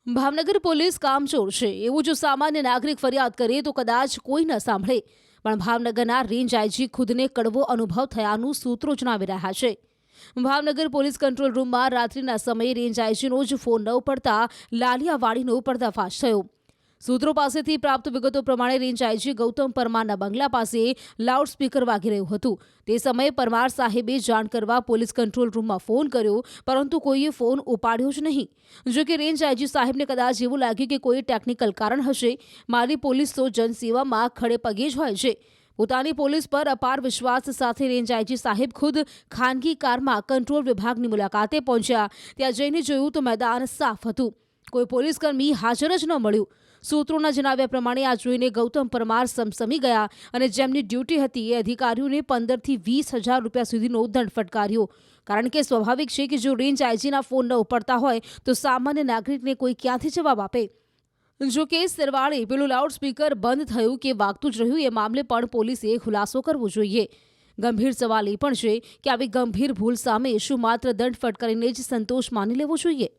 Bhavnagar police કામચોર છે એવું જો સામાન્ય નાગરિક ફરિયાદ કરે તો કદાચ કોઈ ન સાંભળે, પણ ભાવનગરના રેન્જ આઈજી ખુદને કડવો અનુભવ થયાનું સૂત્રો જણાવી રહ્યા છે. ભાવનગર પોલીસ કંટ્રોલ રૂમમાં રાત્રિના સમયે રેન્જ આઈજીનો જ ફોન ન પડતા લાલિયાવાડીનો પર્દાફાશ થયો. સૂત્રો પાસેથી પ્રાપ્ત વિગતો પ્રમાણે રેન્જ આઈજી ગૌતમ પરમારના બંગલા પાસે લાઉડસ્પીકર વાગી રહ્યું હતું. તે સમયે પરમાર સાહેબે જાણ કરવા પોલીસ કંટ્રોલ રૂમમાં ફોન કર્યો, પરંતુ કોઈએ ફોન ઉપાડ્યો જ નહીં. જો કે રેન્જ આઈજી સાહેબને કદાચ એવું લાગ્યું કે કોઈ ટેકનિકલ કારણ હશે. મારી પોલીસ તો જનસેવામાં ખડે પગે જ હોય છે. પોતાની પોલીસ પર અપાર વિશ્વાસ સાથે રેન્જ આઈજી સાહેબ ખુદ ખાનગી કારમાં કંટ્રોલ વિભાગની મુલાકાતે પહોંચ્યા. ત્યાં જઈને જોયું તો મેદાન સાફ હતું. કોઈ પોલીસકર્મી હાજર જ ન મળ્યું. સૂત્રોના જણાવ્યા પ્રમાણે આ જોઈને ગૌતમ પરમાર સમસમી ગયા અને જેમની ડ્યુટી હતી એ અધિકારીઓને 15,000 થી 20,000 રૂપિયા સુધીનો દંડ ફટકાર્યો. કારણ કે સ્વાભાવિક છે કે જો રેન્જ આઈજીના ફોન ન ઉપડતા હોય તો સામાન્ય નાગરિકને કોઈ ક્યાંથી જવાબ આપે. જો કે સરવાળે પેલું લાઉડસ્પીકર બંધ થયું કે વાગતું જ રહ્યું એ મામલે પણ પોલીસે ખુલાસો કરવો જોઈએ. ગંભીર સવાલ એ પણ છે કે આવી ગંભીર ભૂલ સામે શું માત્ર દંડ ફટકારીને જ સંતોષ માની લેવો જોઈએ?